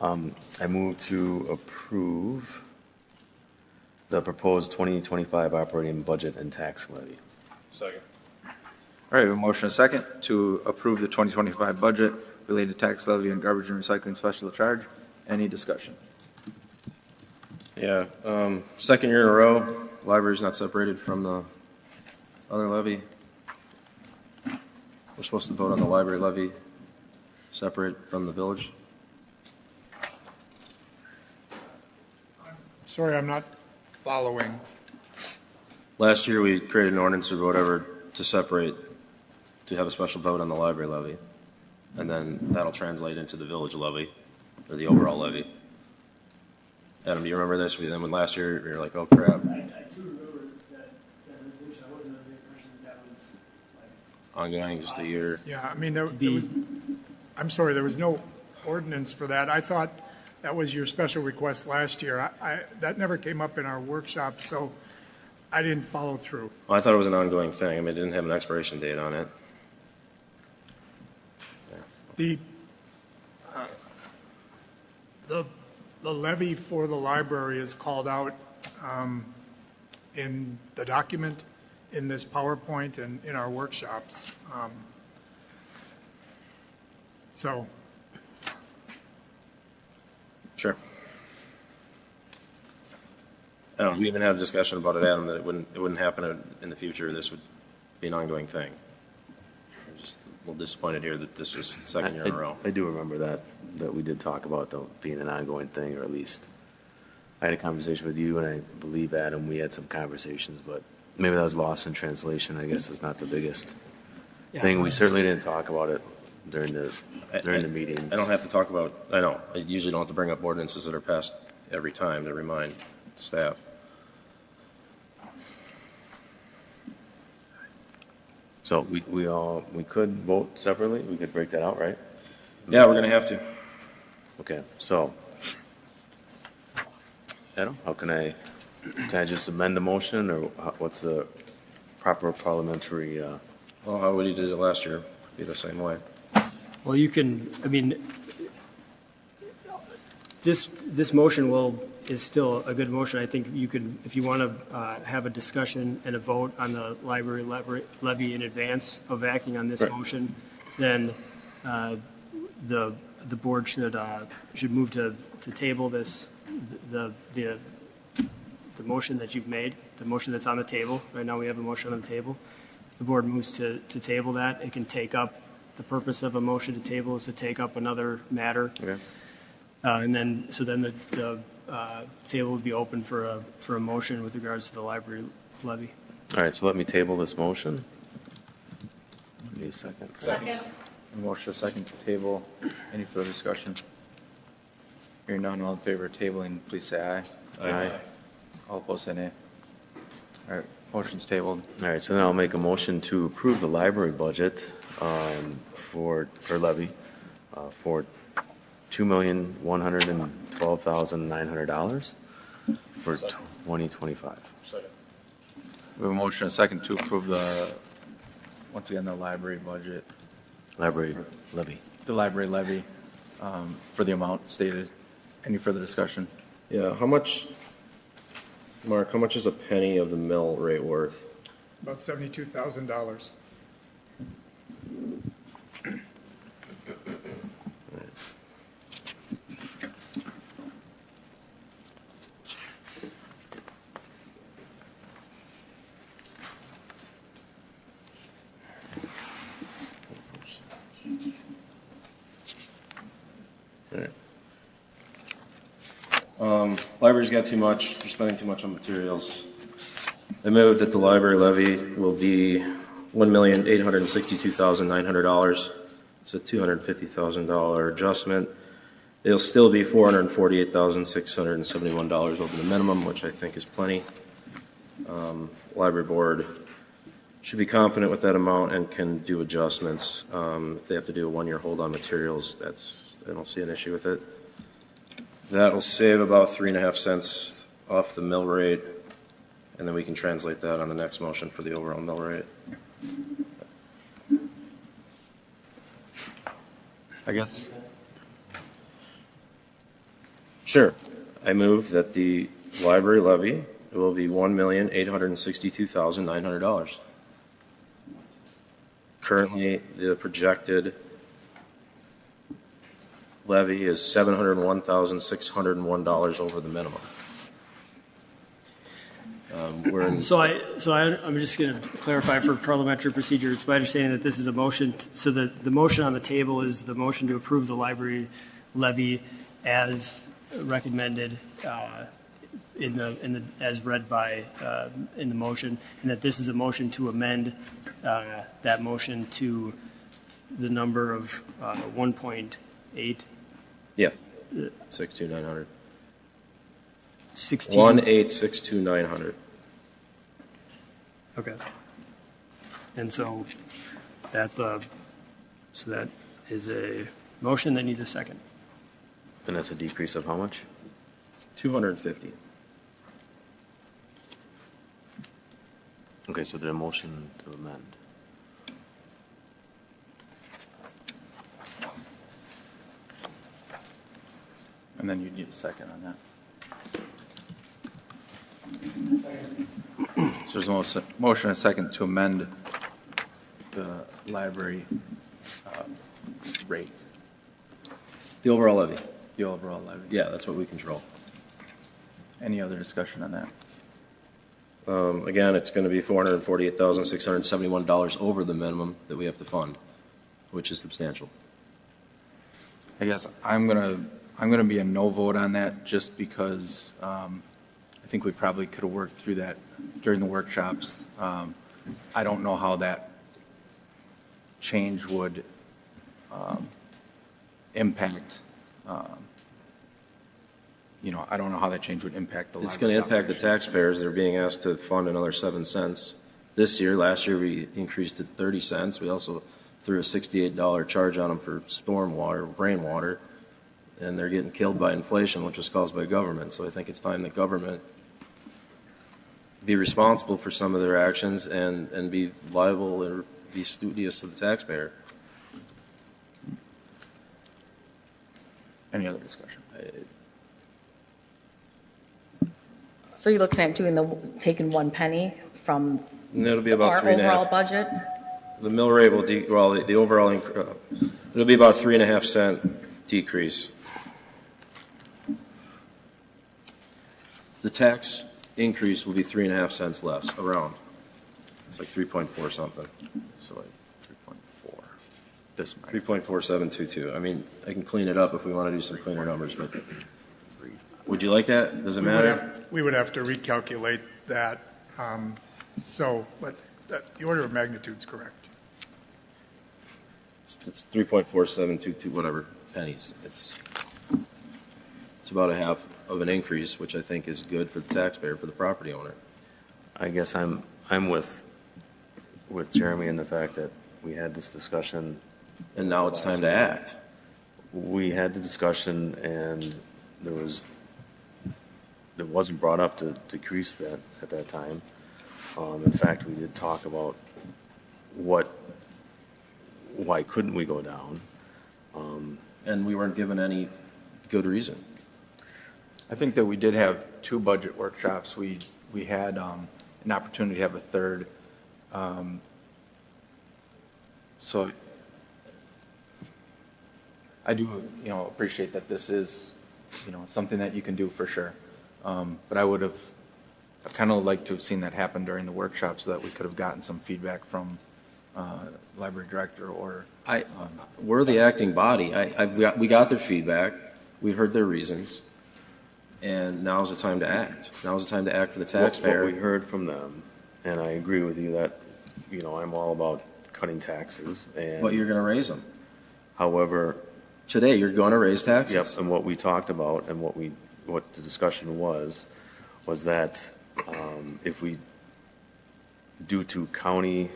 I move to approve the proposed 2025 operating budget and tax levy. Second. All right, we have a motion and a second to approve the 2025 budget related tax levy and garbage and recycling special charge. Any discussion? Yeah, second year in a row, library's not separated from the other levy. We're supposed to vote on the library levy separate from the village. Sorry, I'm not following. Last year, we created an ordinance or whatever to separate, to have a special vote on the library levy. And then that'll translate into the village levy, or the overall levy. Adam, do you remember this? Then when last year, you were like, oh crap. I do remember that resolution. I wasn't under the impression that was like Ongoing, just a year. Yeah, I mean, I'm sorry, there was no ordinance for that. I thought that was your special request last year. That never came up in our workshop, so I didn't follow through. Well, I thought it was an ongoing thing. I mean, it didn't have an expiration date on it. The levy for the library is called out in the document, in this PowerPoint, and in our workshops. So, Sure. I don't know, we even had a discussion about it, Adam, that it wouldn't happen in the future. This would be an ongoing thing. I'm just a little disappointed here that this is the second year in a row. I do remember that we did talk about though being an ongoing thing, or at least I had a conversation with you, and I believe Adam, we had some conversations, but maybe that was lost in translation. I guess it's not the biggest thing. We certainly didn't talk about it during the meetings. I don't have to talk about, I know, I usually don't have to bring up ordinances that are passed every time to remind staff. So we could vote separately. We could break that out, right? Yeah, we're going to have to. Okay. So, Adam, can I just amend the motion, or what's the proper parliamentary? Well, how would you do it last year? Be the same way. Well, you can, I mean, this motion is still a good motion. I think you could, if you want to have a discussion and a vote on the library levy in advance of acting on this motion, then the board should move to table this, the motion that you've made, the motion that's on the table. Right now we have a motion on the table. If the board moves to table that, it can take up, the purpose of a motion to table is to take up another matter. Okay. And then the table would be open for a motion with regards to the library levy. All right. So let me table this motion. Give me a second. Second. A motion and a second to table. Any further discussion? Hearing none, all in favor of tabling, please say aye. Aye. All opposed, say nay. All right, motion's tabled. All right. So then I'll make a motion to approve the library budget for levy for $2,112,900 for 2025. Second. We have a motion and a second to approve the library budget, Library levy. the library levy for the amount stated. Any further discussion? Yeah, how much, Mark, how much is a penny of the mill rate worth? about $72,000. Library's got too much, we're spending too much on materials. I move that the library levy will be $1,862,900. It's a $250,000 adjustment. It'll still be $448,671 over the minimum, which I think is plenty. Library board should be confident with that amount and can do adjustments. If they have to do a 1-year hold on materials, I don't see an issue with it. That will save about 3.5 cents off the mill rate, and then we can translate that on the next motion for the overall mill rate. I guess. Sure. I move that the library levy will be $1,862,900. Currently, the projected levy is $701,601 over the minimum. We're in, I'm just going to clarify for parliamentary procedure. It's my understanding that this is a motion, so the motion on the table is the motion to approve the levy as recommended as read by in the motion, and that this is a motion to amend that motion to the number of 1.8. yeah, 62,900. 16. 1,862,900. Okay. And so that is a motion that needs a second. And that's a decrease of how much? 250. Okay, so the motion to amend. And then you need a second on that. So there's a motion and a second to amend the library rate, The overall levy. the overall levy. Yeah, that's what we control. Any other discussion on that? Again, it's going to be $448,671 over the minimum that we have to fund, which is substantial. I guess I'm gonna be a no vote on that just because I think we probably could have worked through that during the workshops. I don't know how that change would impact. I don't know how that change would impact the. It's going to impact the taxpayers that are being asked to fund another 7 cents. Last year we increased it 30 cents. We also threw a $68 charge on them for stormwater, rainwater, and they're getting killed by inflation, which was caused by government. So I think it's time that government be responsible for some of their actions and be liable or be studious to the taxpayer. Any other discussion? So you're looking at taking 1 penny from And it'll be about our 3.5. overall budget? The mill rate will the overall it'll be about 3.5 cent decrease. The tax increase will be 3.5 cents less, around. It's like 3.4 something. So like 3.4. This might. 3.4722. I mean, I can clean it up if we want to do some cleaner numbers, but would you like that? Does it matter? We would have to recalculate that. But the order of magnitude is correct. It's 3.4722, whatever pennies. It's about a half of an increase, which I think is good for the taxpayer, for the property owner. I guess I'm with Jeremy in the fact that we had this discussion. And now it's time to act. We had the discussion, and it wasn't brought up to decrease that at that time. In fact, we did talk about why couldn't we go down? And we weren't given any good reason. I think that we did have 2 budget workshops. We had an opportunity to have a third. So I do, appreciate that this is, something that you can do for sure. But I'd kind of liked to have seen that happen during the workshop so that we could have gotten some feedback from library director or. We're the acting body. We got their feedback. We heard their reasons. And now's the time to act. Now's the time to act for the taxpayer. What we heard from them, and I agree with you that, I'm all about cutting taxes. But you're going to raise them. However, today you're going to raise taxes. Yep, and what we talked about and what the discussion was that if we, due to county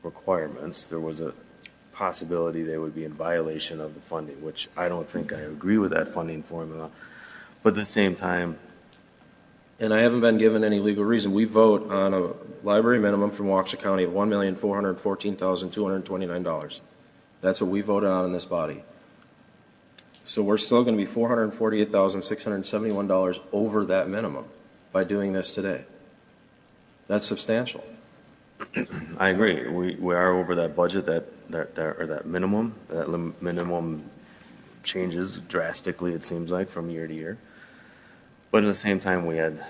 requirements, there was a possibility they would be in violation of the funding, which I don't think I agree with that funding formula. But at the same time, and I haven't been given any legal reason. We vote on a library minimum from Waukesha County of $1,414,229. That's what we voted on in this body. So we're still going to be $448,671 over that minimum by doing this today. That's substantial. I agree. We are over that budget, that minimum. Minimum changes drastically, it seems like, from year to year. But at the same time, we had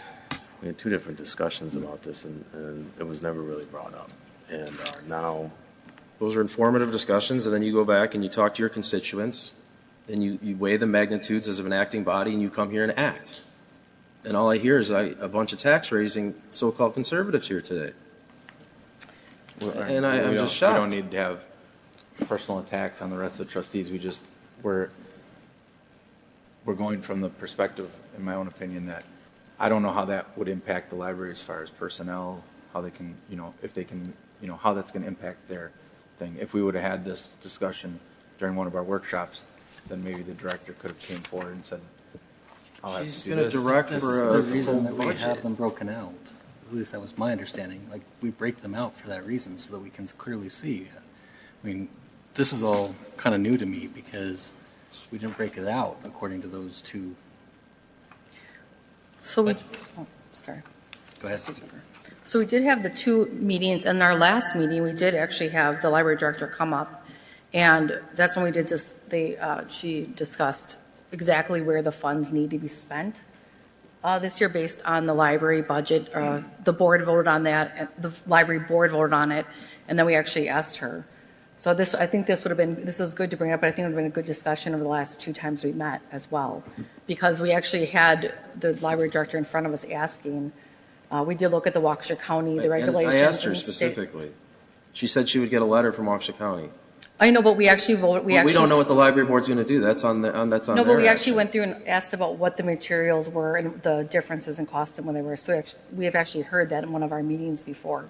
two different discussions about this, and it was never really brought up. And now, Those are informative discussions, and then you go back and you talk to your constituents, and you weigh the magnitudes as of an acting body, and you come here and act. And all I hear is a bunch of tax-raising so-called conservatives here today. And I'm just shocked. We don't need to have personal attacks on the rest of the trustees. We're going from the perspective, in my own opinion, that I don't know how that would impact the library as far as personnel, how they can, if they can, how that's going to impact their thing. If we would have had this discussion during one of our workshops, then maybe the director could have came forward and said, I'll have She's to do going to this. direct That's for the a reason full that we have budget. them broken out. At least that was my understanding. Like, we break them out for that reason, so that we can clearly see. I mean, this is all kind of new to me because we didn't break it out according to those two. So we, Budgets. sorry. Go ahead. So we did have the two meetings. In our last meeting, we did actually have the library director come up, and that's when we did this. She discussed exactly where the funds need to be spent this year based on the library budget. The board voted on that. The library board voted on it, and then we actually asked her. So I think this is good to bring up, but I think it would have been a good discussion over the last two times we met as well, because we actually had the library director in front of us asking. We did look at the Waukesha County, the regulations. And I asked her and the state- specifically. She said she would get a letter from Waukesha County. I know, but we actually voted. We don't know what the library board's going to do. That's on No, their but we actually action. went through and asked about what the materials were and the differences in cost and what they were. So we have actually heard that in one of our meetings before.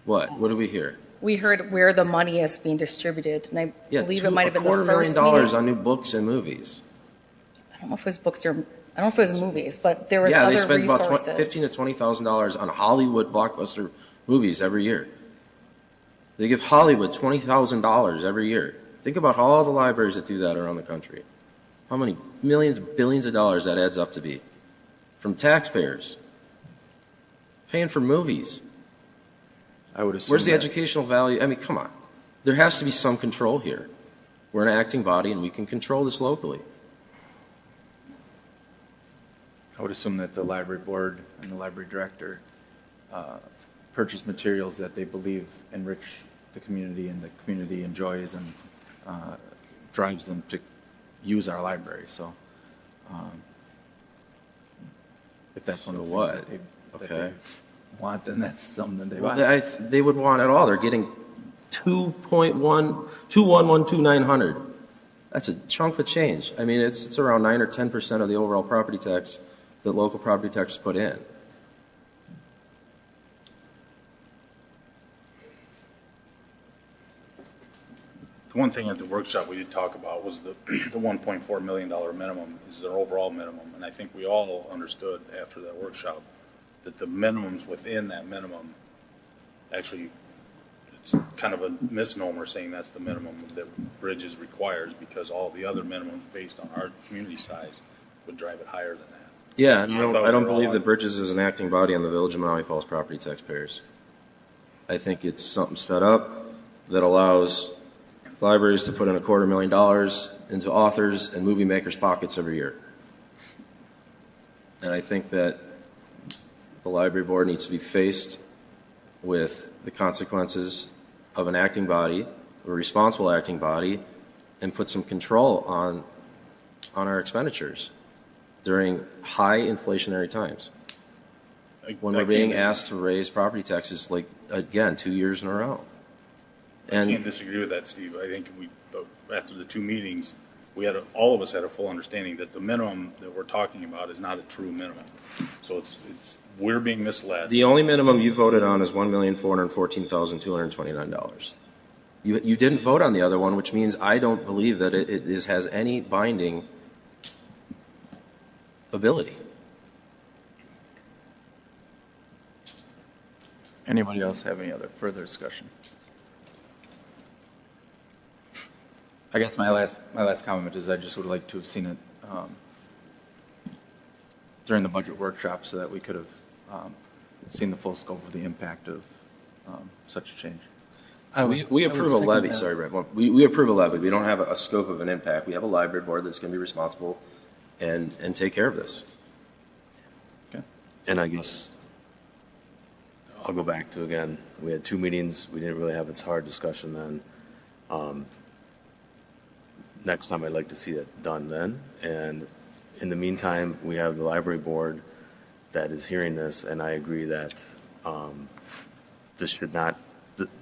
What? What do we hear? We heard where the money is being distributed, and I Yeah, believe it might have been the first $250,000 meeting. on new books and movies. I don't know if it was books or, I don't know if it was movies, but there was Yeah, other they spend about resources. $15,000 to $20,000 on Hollywood blockbuster movies every year. They give Hollywood $20,000 every year. Think about all the libraries that do that around the country. How many millions, billions of dollars that adds up to be from taxpayers paying for movies. I would assume Where's the that- educational value? I mean, come on. There has to be some control here. We're an acting body, and we can control this locally. I would assume that the library board and the library director purchase materials that they believe enrich the community and the community enjoys and drives them to use our library. So if that's one of the So things what? that Okay. they want, then that's something they Well, want. they would want it all. They're getting 2,112,900. That's a chunk of change. I mean, it's around 9 or 10% of the overall property tax that local property taxes put in. The one thing at the workshop we did talk about was the $1.4 million minimum is their overall minimum. And I think we all understood after that workshop that the minimums within that minimum, actually, it's kind of a misnomer saying that's the minimum that Bridges requires, because all the other minimums based on our community size would drive it higher than that. Yeah, and I I don't, thought I don't we were believe all that on- Bridges is an acting body on the Village of Maui Falls property taxpayers. I think it's something set up that allows libraries to put in $250,000 into authors and movie makers' pockets every year. And I think that the library board needs to be faced with the consequences of an acting body, a responsible acting body, and put some control on our expenditures during high inflationary times when we're being asked to raise property taxes, like, again, 2 years in a row. I can't And disagree with that, Steve. I think after the two meetings, all of us had a full understanding that the minimum that we're talking about is not a true minimum. So we're being misled. the only minimum you voted on is $1,414,229. You didn't vote on the other one, which means I don't believe that it has any binding ability. Anybody else have any other further discussion? I guess my last comment is I just would like to have seen it during the budget workshop so that we could have seen the full scope of the impact of such a change. We approve a levy, sorry, Brett. We approve a levy. We don't have a scope of an impact. We have a library board that's going to be responsible and take care of this. Okay. And I guess I'll go back to, again, we had 2 meetings. We didn't really have this hard discussion then. Next time, I'd like to see that done then. And in the meantime, we have the library board that is hearing this, and I agree that this should not,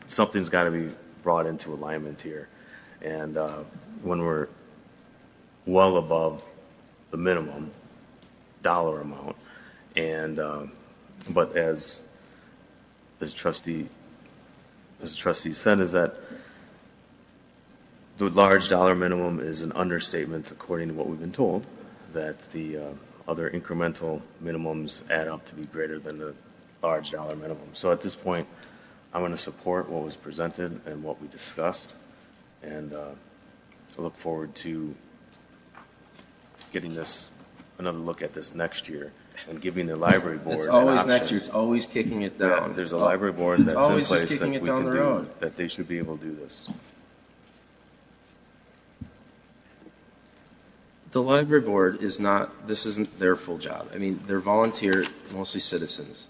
something's got to be brought into alignment here. And when we're well above the minimum dollar amount, and but as trustee said, is that the large dollar minimum is an understatement according to what we've been told, that the other incremental minimums add up to be greater than the large dollar minimum. So at this point, I'm going to support what was presented and what we discussed, and I look forward to getting this, another look at this next year, and giving the library board It's an always option. next year. It's always kicking it Yeah, down. there's a library board that's in always place just that kicking we it down can the do, road. that they should be able to do this. The library board is not, this isn't their full job. I mean, they're volunteer, mostly citizens.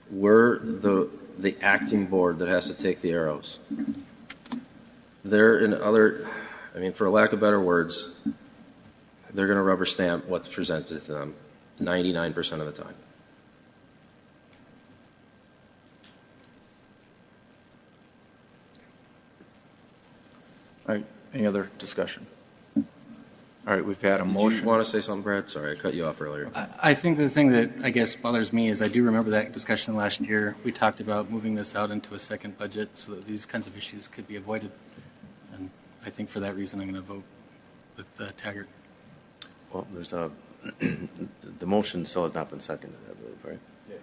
We're the acting board that has to take the arrows. They're in other, I mean, for lack of better words, they're going to rubber stamp what's presented to them 99% of the time. All right, any other discussion? All right, we've had a Did motion. you want to say something, Brad? Sorry, I cut you off earlier. I think the thing that I guess bothers me is I do remember that discussion last year. We talked about moving this out into a second budget so that these kinds of issues could be avoided. And I think for that reason, I'm going to vote with Taggart. Well, there's a, the motion still has not been seconded, I believe, right?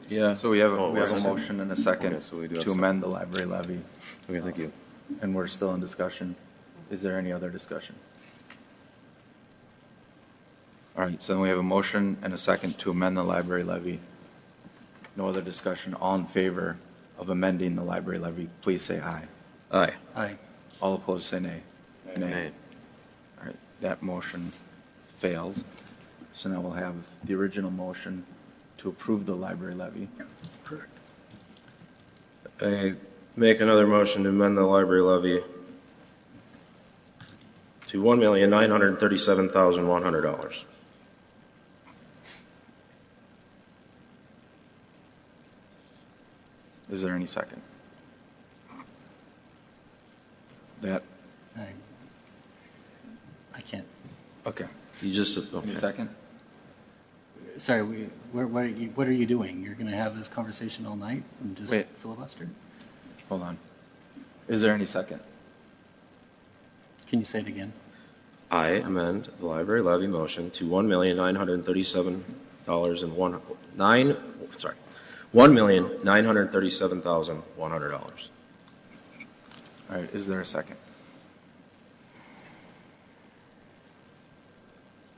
Yeah. So we have Oh, a second. motion and a second Okay, so we do have to some. amend the library levy, Okay, thank you. and we're still in discussion. Is there any other discussion? All right, so we have a motion and a second to amend the library levy. No other discussion. All in favor of amending the library levy, please say aye. Aye. Aye. All opposed, say nay. Nay. All right, that motion fails. So now we'll have the original motion to approve the library levy. Correct. I make another motion to amend the library levy to $1,937,100. Is there any second? That, I can't. okay. You just, Any okay. second? Sorry, what are you doing? You're going to have this conversation all night and just Wait. filibuster? Hold on. Is there any second? Can you say it again? I amend the library levy motion to $1,937,100. All right, is there a second?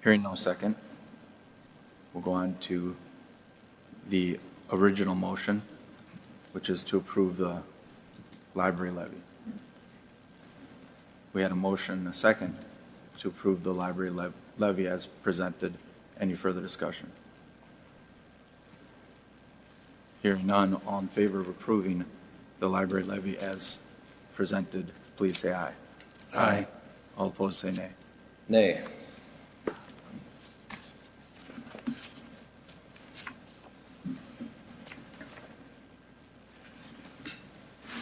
Hearing no second, we'll go on to the original motion, which is to approve the library levy. We had a motion and a second to approve the library levy as presented. Any further discussion? Hearing none, all in favor of approving the library levy as presented, please say aye. Aye. All opposed, say nay. Nay.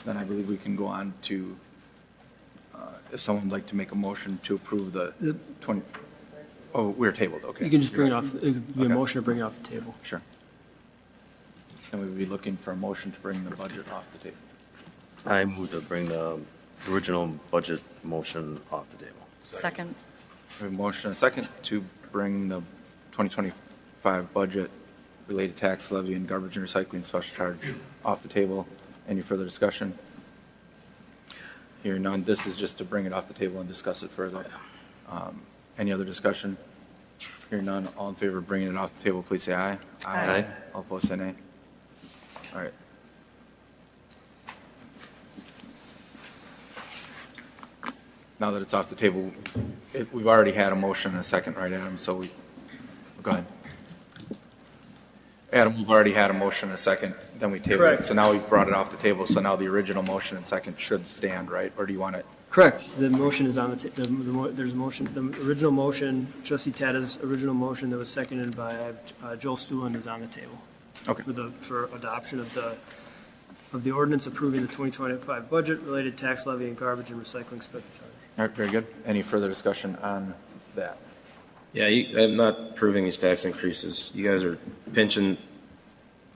Then I believe we can go on to, if someone would like to make a motion to approve the 20, oh, we're tabled, okay. You can just bring it off, it could be a Okay. motion to bring it off the table. Sure. And we would be looking for a motion to bring the budget off the table. I move to bring the original budget motion off the table. Second. We have a motion and a second to bring the 2025 budget related tax levy and garbage and recycling special charge off the table. Any further discussion? Hearing none, this is just to bring it off the table and discuss it further. Any other discussion? Hearing none, all in favor of bringing it off the table, please say aye. Aye. All opposed, say nay. All right. Now that it's off the table, we've already had a motion and a second, right, Adam? So go ahead. Adam, we've already had a motion and a second, then we tabled it. Correct. So now we brought it off the table, so now the original motion and second should stand, right? Or do you want it? Correct. The motion is on there's a motion, the original motion, trustee Tata's original motion that was seconded by Joel Stuland is on the table. Okay. For adoption of the ordinance approving the 2025 budget related tax levy and garbage and recycling special charge. All right, very good. Any further discussion on that? Yeah, I'm not approving these tax increases. You guys are pinching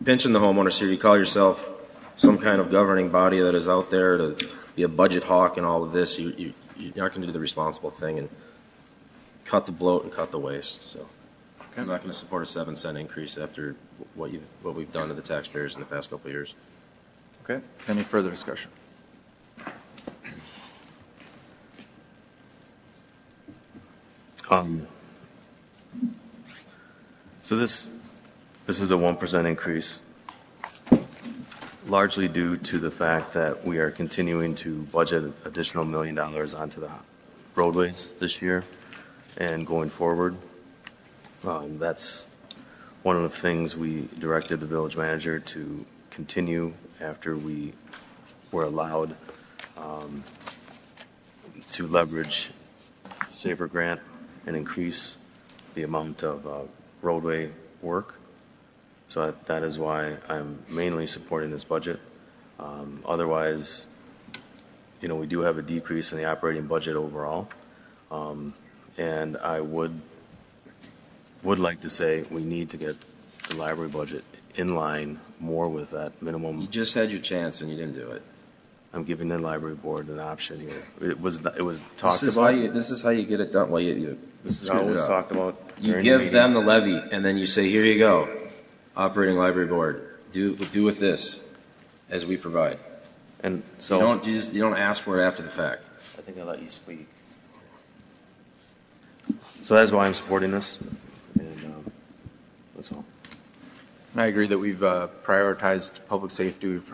the homeowners here. You call yourself some kind of governing body that is out there to be a budget hawk and all of this. You're not going to do the responsible thing and cut the bloat and cut the waste. So I'm not going to support a 7-cent increase after what we've done to the taxpayers in the past couple of years. Okay. Any further discussion? So this is a 1% increase, largely due to the fact that we are continuing to budget additional $1 million onto the roadways this year and going forward. That's one of the things we directed the village manager to continue after we were allowed to leverage Safer Grant and increase the amount of roadway work. So that is why I'm mainly supporting this budget. Otherwise, we do have a decrease in the operating budget overall. And I would like to say we need to get the library budget in line more with that minimum. You just had your chance and you didn't do it. I'm giving the library board an option here. It was talked This about. is how you get it done. Well, This is how it was talked about. You during give the meeting. them the levy, and then you say, "Here you go, operating library board. Do with this as we provide." And so You don't ask for it after the fact. I think I let you speak. So that's why I'm supporting this, and that's all. And I agree that we've prioritized public safety, we've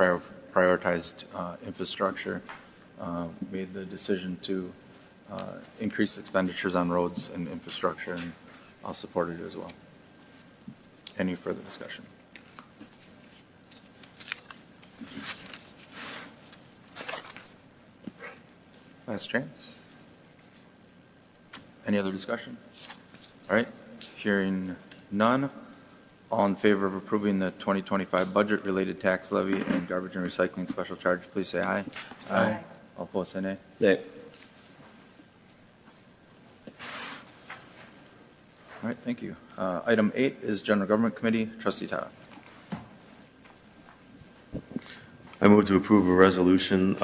prioritized infrastructure, made the decision to increase expenditures on roads and infrastructure, and I'll support it as well. Any further discussion? Last chance. Any other discussion? All right, hearing none. All in favor of approving the 2025 budget-related tax levy and garbage and recycling special charge, please say aye. Aye. All opposed, say nay. Nay. All right, thank you. Item 8 is General Government Committee. Trustee Taggart. I move to approve a resolution